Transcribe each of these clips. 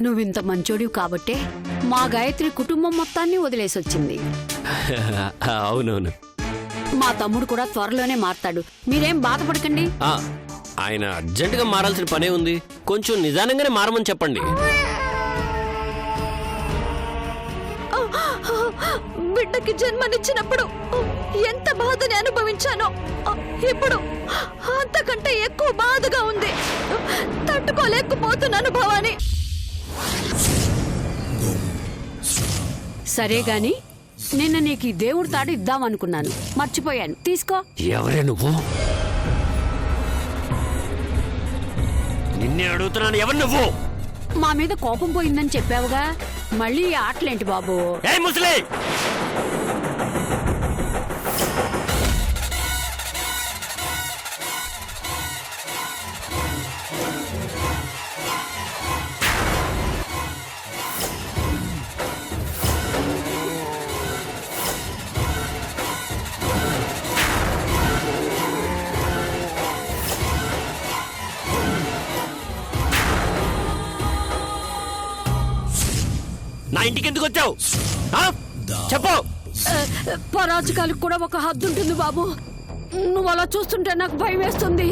నువ్వింత మంచోడివి కాబట్టే మా గాయత్రి కుటుంబం మొత్తాన్ని వదిలేసొచ్చింది. అవునవును. మా తమ్ముడు కూడా త్వరలోనే మారతాడు, మీరేం బాధపడకండి. ఆయన అర్జెంటుగా మారాల్సిన పనే ఉంది, కొంచెం నిదానంగానే మారమని చెప్పండి. బిడ్డకి జన్మనిచ్చినప్పుడు ఎంత బాధని అనుభవించానో ఇప్పుడు అంతకంటే ఎక్కువ బాధగా ఉంది. తట్టుకోలేకపోతున్నాను భవాని. సరే గాని నిన్న నీకు ఈ దేవుడి తాడు ఇద్దామనుకున్నాను, మర్చిపోయాను, తీసుకో. ఎవరే నువ్వు? నిన్నే అడుగుతున్నాను, ఎవరు నువ్వు? మా మీద కోపం పోయిందని చెప్పావుగా, మళ్ళీ ఈ ఆటలేంటి బాబు? ఏ ముసలి! నా ఇంటికి ఎందుకు వచ్చావు? చెప్పు. పరాజకాలకు కూడా ఒక హద్దు ఉంటుంది బాబు. నువ్వు అలా చూస్తుంటే నాకు భయం వేస్తుంది.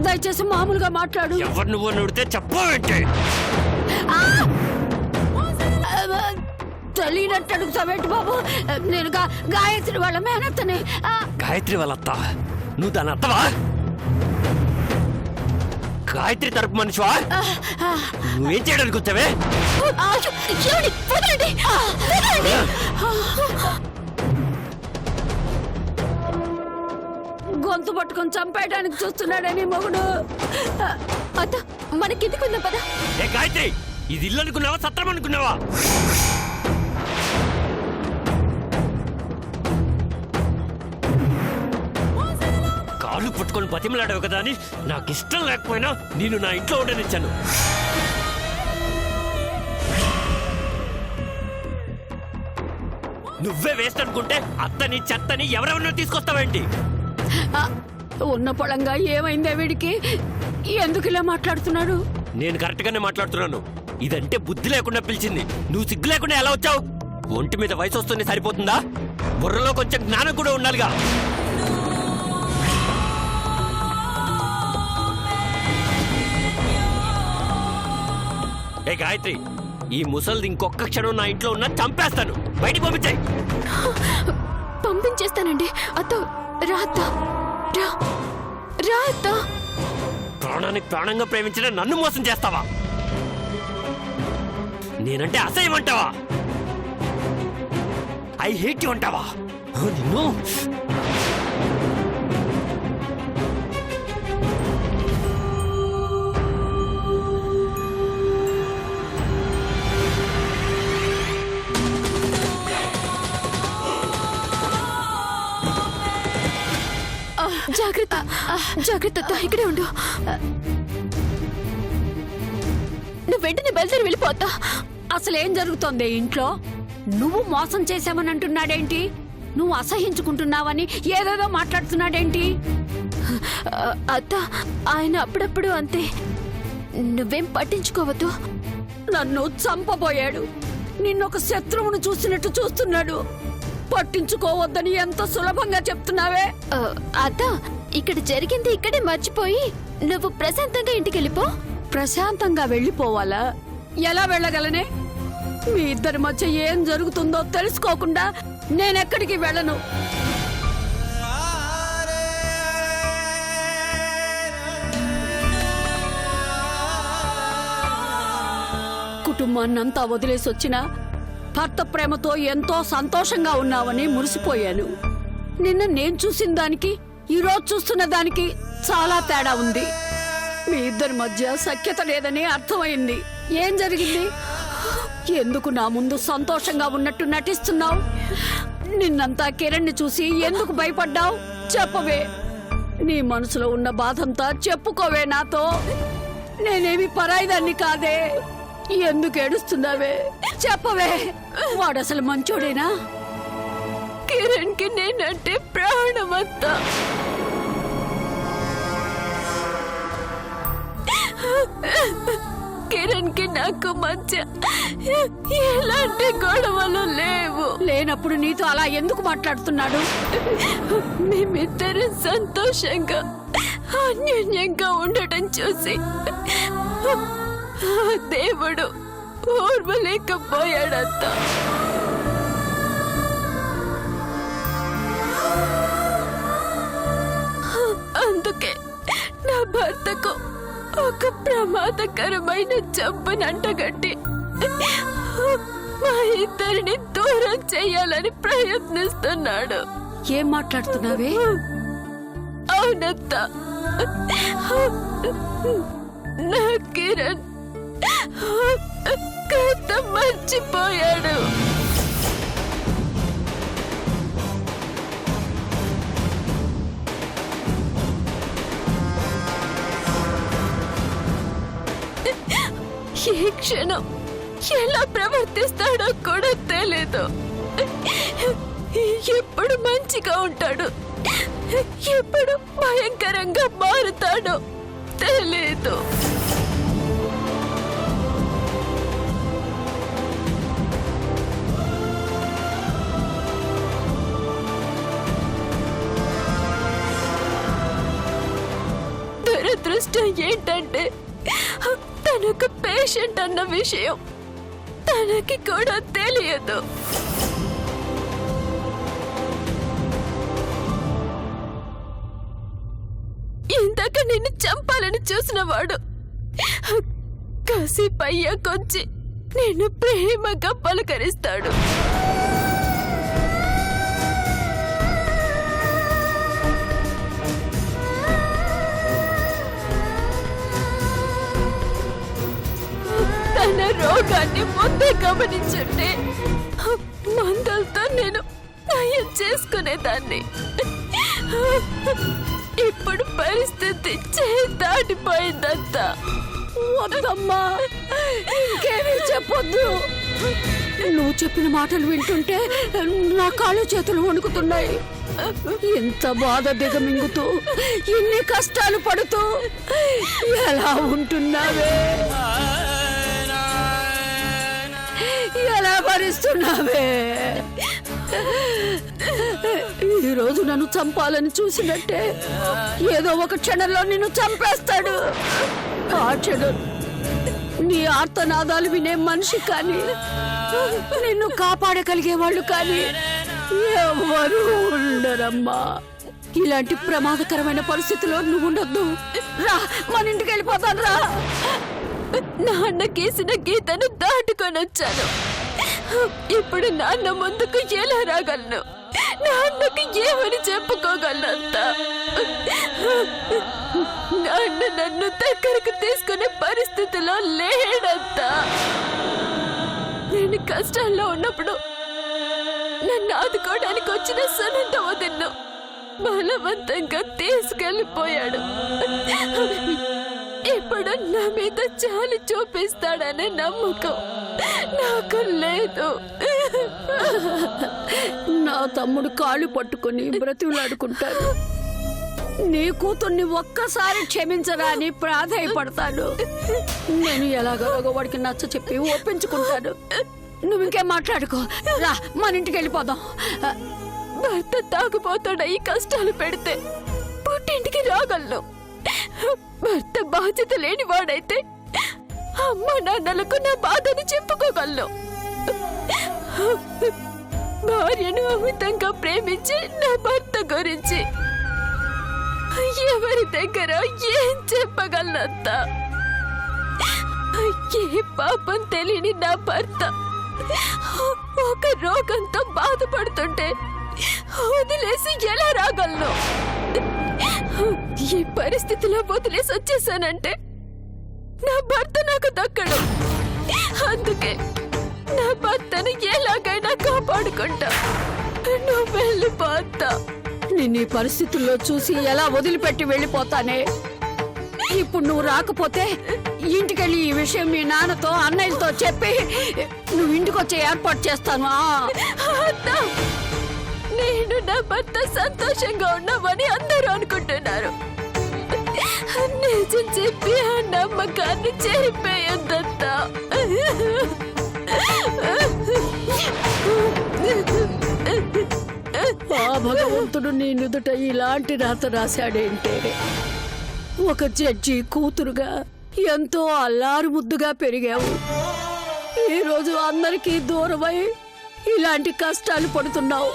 దయచేసి మామూలుగా మాట్లాడు. ఎవరు నువ్వు నుడితే చెప్పవేంటి? తెలియనట్టు అడుగుతావేంటి బాబు? నేను గాయత్రి వాళ్ళ మేనత్తని. గాయత్రి వాళ్ళ అత్త? నువ్వు దాని అత్తవా? గాయత్రి తరపు మనిషివా? నువ్వేం చేయడానికి వచ్చావే? గొంతు పట్టుకొని చంపేయడానికి చూస్తున్నాడని మొగుడు. అత్త మనకిందుకు ఉందా పద. ఏ గాయత్రి, ఇది ఇల్లు అనుకున్నావా, సత్రం అనుకున్నావా? కాళ్ళు పట్టుకొని బతిమలాడావు కదా అని నాకు ఇష్టం లేకపోయినా నేను నా ఇంట్లో ఉండనిచ్చాను. నువ్వే వేస్ట్ అనుకుంటే అత్తని చెత్తని ఎవరెవరినో తీసుకొస్తావేంటి? ఉన్న పొలంగా ఏమైందే వీడికి? ఎందుకు ఇలా మాట్లాడుతున్నాడు? నేను కరెక్ట్ గానే మాట్లాడుతున్నాను. ఇదంటే బుద్ధి లేకుండా పిలిచింది. నువ్వు సిగ్గు లేకుండా ఎలా వచ్చావు? ఒంటి మీద వయసు వస్తుంది సరిపోతుందా? బుర్రలో కొంచెం జ్ఞానం కూడా ఉండాలిగా. ఏ గాయత్రి, ఈ ముసల్ది ఇంకొక క్షణం నా ఇంట్లో ఉన్నా చంపేస్తాను. బయటికి పంపించాయి. పంపించేస్తానండి అత్త. రాత రాత. ప్రాణానికి ప్రాణంగా ప్రేమించిన నన్ను మోసం చేస్తావా? నేనంటే అసహ్యం అంటావా? ఐ హేట్ యు అంటావా? నిన్ను జాగ్రత్త జాగ్రత్త. ఇక్కడే ఉండు. నువ్వు వెంటనే బయలుదేరి వెళ్ళిపోతా. అసలేం జరుగుతోంది ఇంట్లో? నువ్వు మోసం చేశామని అంటున్నాడేంటి? నువ్వు అసహించుకుంటున్నావని ఏదేదో మాట్లాడుతున్నాడేంటి? అత్త, ఆయన అప్పుడప్పుడు అంతే, నువ్వేం పట్టించుకోవద్దు. నన్ను చంపబోయాడు. నిన్నొక శత్రువును చూసినట్టు చూస్తున్నాడు. పట్టించుకోవద్దని ఎంత సులభంగా చెప్తున్నావే. అత్త, ఇక్కడ జరిగింది ఇక్కడే మర్చిపోయి నువ్వు ప్రశాంతంగా ఇంటికి వెళ్ళిపో. ప్రశాంతంగా వెళ్ళిపోవాలా? ఎలా వెళ్ళగలనే? మీ ఇద్దరి మధ్య ఏం జరుగుతుందో తెలుసుకోకుండా నేనెక్కడికి వెళ్ళను. కుటుంబాన్నంతా వదిలేసి వచ్చినా భర్త ప్రేమతో ఎంతో సంతోషంగా ఉన్నావని మురిసిపోయాను. నిన్న నేను చూసిన దానికి ఈరోజు చూస్తున్న దానికి చాలా తేడా ఉంది. మీ ఇద్దరి మధ్య సఖ్యత లేదని అర్థమైంది. ఏం జరిగింది? ఎందుకు నా ముందు సంతోషంగా ఉన్నట్టు నటిస్తున్నావు? నిన్నంతా కిరణ్ని చూసి ఎందుకు భయపడ్డావు? చెప్పవే. నీ మనసులో ఉన్న బాధంతా చెప్పుకోవే నాతో. నేనేమి పరాయిదాన్ని కాదే. ఎందుకు ఏడుస్తున్నావే? చెప్పవే. వాడసలు మంచోడేనా? కిరణ్ కి నేనంటే ప్రాణమంతా. కిరణ్ కి నాకు మధ్య ఎలాంటి గొడవలు లేవు. లేనప్పుడు నీతో అలా ఎందుకు మాట్లాడుతున్నాడు? మేమిద్దరం సంతోషంగా అన్యోన్యంగా ఉండటం చూసి ఆ దేవుడు ఓర్వలేకపోయాడంతా. అందుకే నా భర్తకు ఒక ప్రమాదకరమైన జబ్బునంటగట్టి మా ఇద్దరిని దూరం చేయాలని ప్రయత్నిస్తున్నాడు. ఏం మాట్లాడుతున్నావే? అవునత్త, నా కిరణ్ కథ మర్చిపోయాడు. ఏ క్షణం ఎలా ప్రవర్తిస్తాడో కూడా తెలీదు. ఎప్పుడు మంచిగా ఉంటాడు, ఎప్పుడు భయంకరంగా మారుతాడో తెలీదు. దురదృష్టం ఏంటంటే తనొక పేషెంట్ అన్న విషయం తనకి కూడా తెలియదు. ఇందాక నిన్ను చంపాలని చూసిన వాడు కాసేపయ్యాకొచ్చి నేను ప్రేమగా పలకరిస్తాడు. తన రోగాన్ని ముందే గమనించుంటే మందులతో నేను నయం చేసుకునేదాన్ని. ఇప్పుడు పరిస్థితి దాటిపోయిందంతా. వద్దమ్మా, ఇంకేమీ చెప్పొద్దు. నువ్వు చెప్పిన మాటలు వింటుంటే నా కాళ్ళు చేతులు వణుకుతున్నాయి. ఎంత బాధ దిగమింగుతూ ఎన్ని కష్టాలు పడుతూ ఎలా ఉంటున్నావే, ఎలా భరిస్తున్నావే. ఈ రోజు నన్ను చంపాలని చూసినట్టే ఏదో ఒక క్షణంలో నిన్ను చంపేస్తాడు. ఆ క్షణం నీ ఆర్తనాదాలు వినే మనిషి కానీ, నిన్ను కాపాడగలిగే వాళ్ళు కానీ ఎవరు ఉండరమ్మా. ఇలాంటి ప్రమాదకరమైన పరిస్థితిలో నువ్వు ఉండొద్దు. రా, మన ఇంటికి వెళ్ళిపోతాను. రా. నాన్న గీసిన గీతను దాటుకొని వచ్చాను. ఇప్పుడు నాన్న ముందుకు ఎలా రాగలను? నాన్నకి ఏమని చెప్పుకోగలనంత? నాన్న నన్ను దగ్గరకు తీసుకునే పరిస్థితిలో లేడంత. నేను కష్టాల్లో ఉన్నప్పుడు నన్ను ఆదుకోవడానికి వచ్చిన సునంద వదిన్ను బలవంతంగా తీసుకెళ్లిపోయాడు. ఇప్పుడు నా మీద జాలి చూపిస్తాడనే నమ్మకం నాకు లేదు. నా తమ్ముడు కాళ్ళు పట్టుకుని బ్రతిలాడుకుంటాడు. నీ కూతుర్ని ఒక్కసారి క్షమించరా అని ప్రాధాయపడతాను. నేను ఎలాగోలాగో వాడికి నచ్చ చెప్పి ఒప్పించుకుంటాను. నువ్వు ఇంకేం మాట్లాడుకో. రా, మన ఇంటికి వెళ్ళిపోదాం. భర్త తాగుపోతాడా ఈ కష్టాలు పెడితే పుట్టింటికి రాగలను. భర్త బాధ్యత లేని వాడైతే అమ్మ నాన్నలకు నా బాధను చెప్పుకోగలను. భార్యను అమితంగా ప్రేమించి నా భర్త గురించి ఎవరి దగ్గర ఏం చెప్పగలనంత? ఏ పాపం తెలియని నా భర్త ఒక రోగంతో బాధపడుతుంటే వదిలేసి ఎలా రాగలను? ఈ పరిస్థితిలో వదిలేసి వచ్చేసానంటే నా భర్త నాకు దక్కడు. అందుకే నా భర్తను ఎలాగైనా కాపాడుకుంటా. నువ్వు వెళ్ళిపోతా. నిన్ను ఈ పరిస్థితుల్లో చూసి ఎలా వదిలిపెట్టి వెళ్ళిపోతానే. ఇప్పుడు నువ్వు రాకపోతే ఇంటికెళ్ళి ఈ విషయం మీ నాన్నతో అన్నయ్యలతో చెప్పి నువ్వు ఇంటికి వచ్చే ఏర్పాటు చేస్తాను. అత్తా, నేను నా భర్త సంతోషంగా ఉన్నామని అందరూ అనుకుంటున్నారు. నిజం చెప్పి ఆ నమ్మకాన్ని చెరిపేయొద్దత్తా. ఆ భగవంతుడు నీ నుదుట ఇలాంటి రాత రాశాడేంటే? ఒక జడ్జి కూతురుగా ఎంతో అల్లారు ముద్దుగా పెరిగావు. ఈరోజు అందరికీ దూరమై ఇలాంటి కష్టాలు పడుతున్నావు.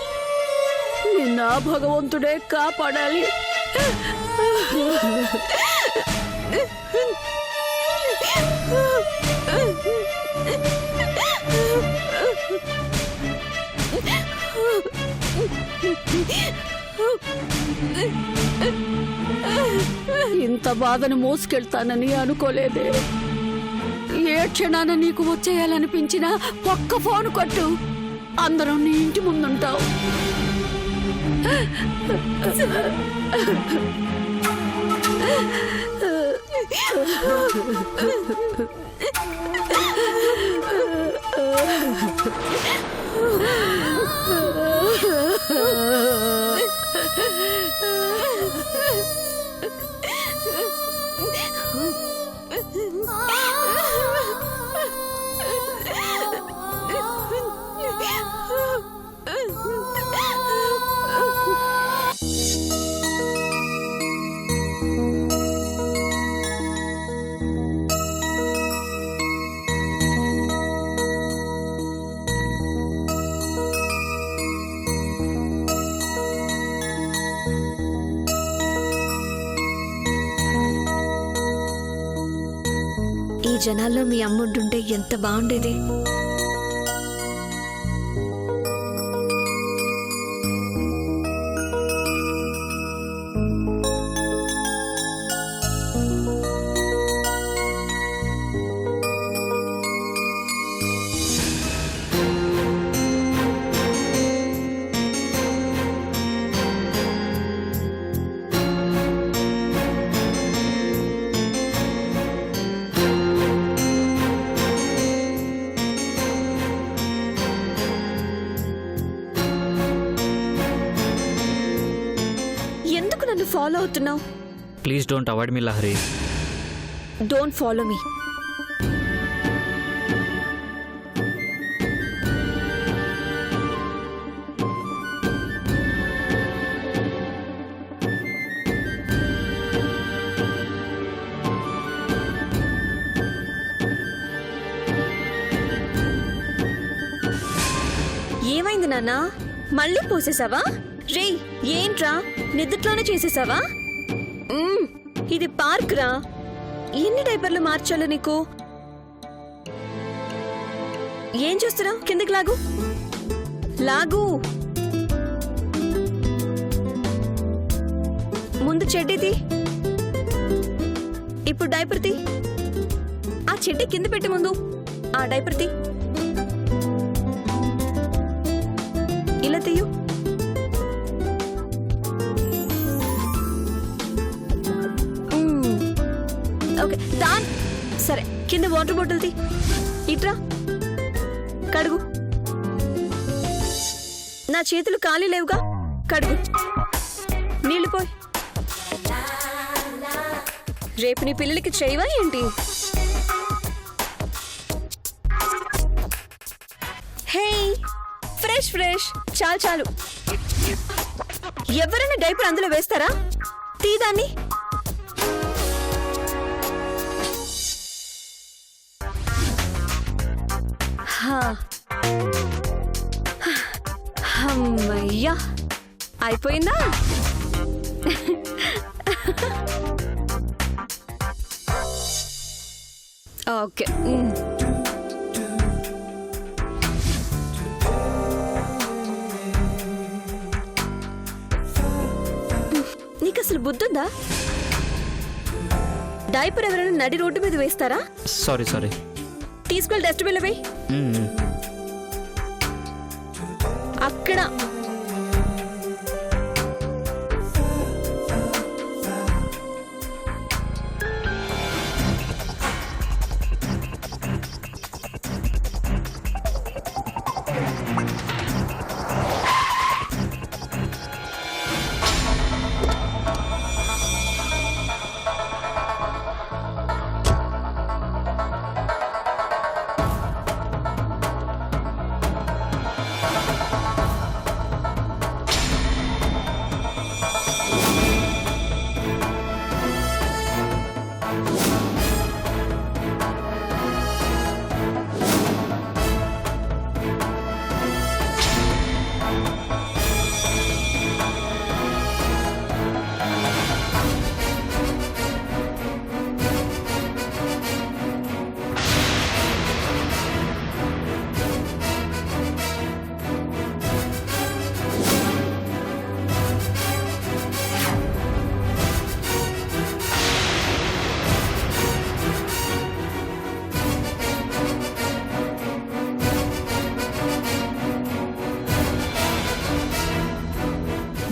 నిన్న ఆ భగవంతుడే కాపాడాలి. ఇంత బాధను మోసుకెళ్తానని అనుకోలేదే. ఏ క్షణాన నీకు వచ్చేయాలనిపించినా ఒక్క ఫోన్ కొట్టు, అందరం నీ ఇంటి ముందుంటావు. ఈ జనాల్లో మీ అమ్ముంటుంటే ఎంత బాగుండేది. ఎందుకు నన్ను ఫాలో అవుతున్నావు? Please don't avoid me Lahari. Don't follow me. ఏమైంది నాన్న? మళ్ళీ పోసేసావా? రే ఏంట్రా, నిద్రలోనే చేసేసావా? ఇది పార్క్ రా, ఎన్ని డైపర్లు మార్చాలో నీకు? ఏం చూస్తున్నావు? కిందకి లాగు, లాగు. ముందు చెడ్డీది, ఇప్పుడు డైపర్ తీ. ఆ చెడ్డీ కింద పెట్టి ముందు ఆ డైపర్ తీ. ఇలా తీయు. ఓకే దాన్. సరే కింద వాటర్ బాటిల్ తీ. ఇట్రా, కడుగు. నా చేతులు ఖాళీ లేవుగా, కడుగు. నీళ్లు పోయి. రేపు నీ పిల్లలకి చేయవా ఏంటి? హే ఫ్రెష్ ఫ్రెష్. చాలు చాలు. ఎవరైనా డైపర్ అందులో వేస్తారా? తీదాన్ని. అమ్మయ్యా, అయిపోయిందా? ఓకే. నీకు అసలు బుద్ధుందా? డైపర్ ఎవరైనా నడి రోడ్డు మీద వేస్తారా? Sorry sorry. తీసుకెళ్ళి డస్ట్బిన్లో వేయి. అక్కడ.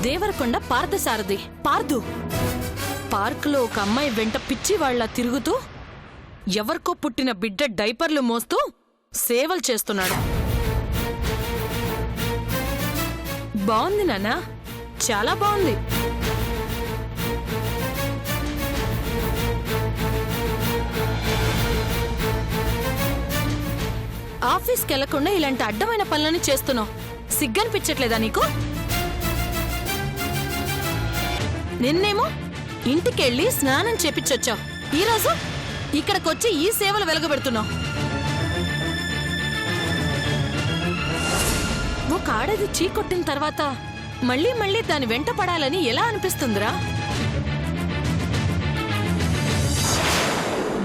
దేవరకొండ పార్థసారథి పార్దు పార్కులో ఒక అమ్మాయి వెంట పిచ్చి వాళ్ళ తిరుగుతూ ఎవరికో పుట్టిన బిడ్డ డైపర్లు మోస్తూ సేవలు చేస్తున్నాడు. బాగుంది నాన్నా, చాలా బాగుంది. ఆఫీస్కి వెళ్లకుండా ఇలాంటి అడ్డమైన పనులని చేస్తున్నావు. సిగ్గనిపించట్లేదా నీకు? నిన్నేమో ఇంటికెళ్ళి స్నానం చేపించొచ్చావు, ఈరోజు ఇక్కడికొచ్చి ఈ సేవలు వెలగబెడుతున్నావు. ఒక ఆడది చీకొట్టిన తర్వాత మళ్ళీ మళ్ళీ దాని వెంట పడాలని ఎలా అనిపిస్తుందిరా?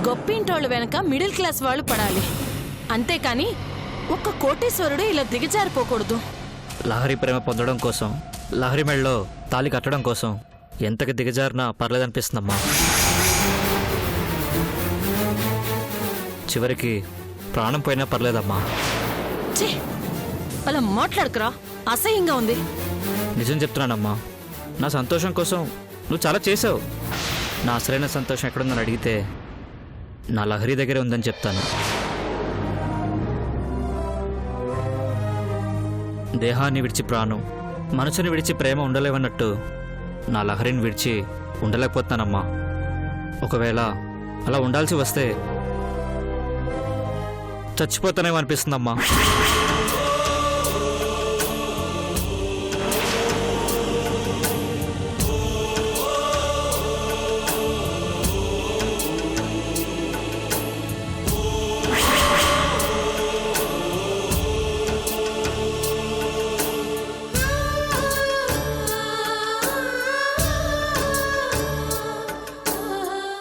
గొప్పింటోళ్ళు వెనక మిడిల్ క్లాస్ వాళ్ళు పడాలి, అంతేకాని ఒక్క కోటేశ్వరుడు ఇలా దిగజారిపోకూడదు. లహరి ప్రేమ పొందడం కోసం, లహరి మెళ్ళలో తాళి కట్టడం కోసం ఎంతకి దిగజారినా పర్లేదనిపిస్తుందమ్మా. చివరికి ప్రాణం పోయినా పర్లేదమ్మా. ఛీ, అలా మాట్లాడుకురా, అసహ్యంగా ఉంది. నిజం చెప్తున్నానమ్మా, నా సంతోషం కోసం నువ్వు చాలా చేసావు. నా అసలైన సంతోషం ఎక్కడుందని అడిగితే నా లహరి దగ్గరే ఉందని చెప్తాను. దేహాన్ని విడిచి ప్రాణం, మనసుని విడిచి ప్రేమ ఉండలేవన్నట్టు నా లహరిని విడిచి ఉండలేకపోతానమ్మా. ఒకవేళ అలా ఉండాల్సి వస్తే చచ్చిపోతానేమో అనిపిస్తుందమ్మా.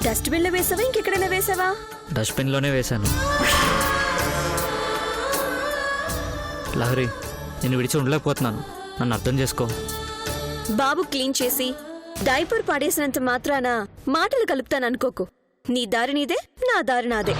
డస్ట్బిన్ లో వేసావా, ఇంకెక్కడైనా వేసావా? డస్ట్బిన్లోనే వేశాను. లహరి, నేను విడిచి ఉండలేకపోతున్నాను, నన్ను అర్థం చేసుకో. బాబు క్లీన్ చేసి డైపర్ పాడేసినంత మాత్రాన మాటలు కలుపుతాననుకోకు. నీ దారి నీదే, నా దారి నాదే.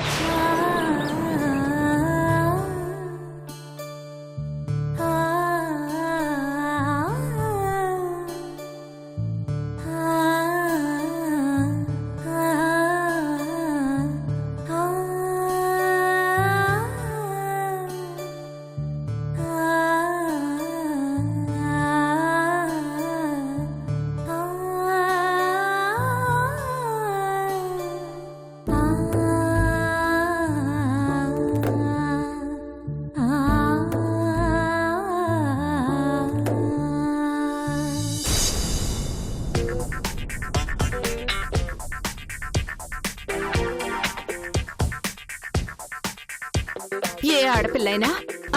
ఏ ఆడపిల్లైనా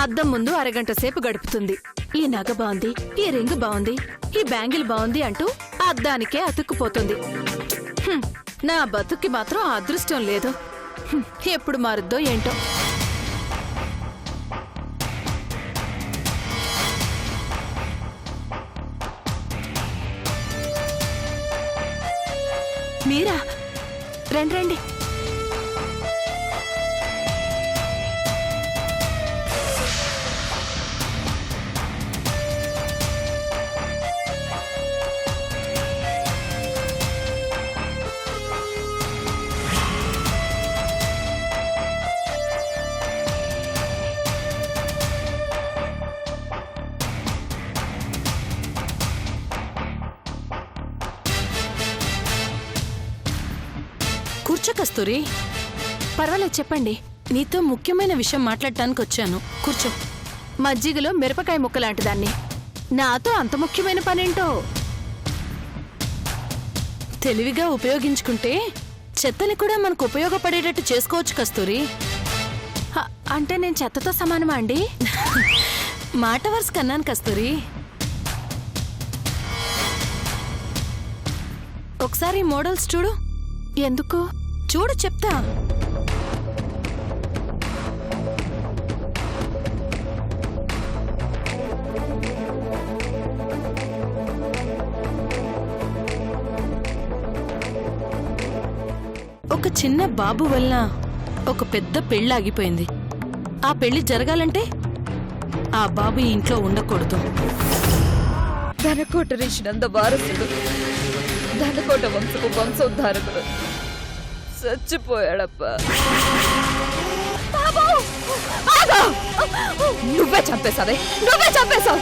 అద్దం ముందు అరగంట సేపు గడుపుతుంది. ఈ నగ బాగుంది, ఈ రింగ్ బాగుంది, ఈ బ్యాంగిల్ బాగుంది అంటూ అద్దానికే అతుక్కుపోతుంది. నా బతుక్కి మాత్రం ఆ అదృష్టం లేదు. ఎప్పుడు మారుద్దో ఏంటో. మీరా, రండి రండి. కూర్చో కస్తూరి. పర్వాలేదు, చెప్పండి. నీతో ముఖ్యమైన విషయం మాట్లాడటానికి వచ్చాను. కూర్చో. మజ్జిగలో మిరపకాయ ముక్కలాంటి దాన్ని నాతో అంత ముఖ్యమైన పనేంటో. తెలివిగా ఉపయోగించుకుంటే చెత్తని కూడా మనకు ఉపయోగపడేటట్టు చేసుకోవచ్చు కస్తూరి. అంటే నేను చెత్తతో సమానమా అండి? మాట వరుస కన్నాను కస్తూరి. ఒకసారి మోడల్స్ చూడు. ఎందుకు? చూడు, చెప్తా. ఒక చిన్న బాబు వల్ల ఒక పెద్ద పెళ్లి ఆగిపోయింది. ఆ పెళ్లి జరగాలంటే ఆ బాబు ఈ ఇంట్లో ఉండకూడదు. ధనకోట రిషినంద వారసుడు, ధనకోట వంశపు వంశోద్ధారకుడు చచ్చిపోయాడప్పా. నువ్వే చంపేశావే, నువ్వే చంపేశావు.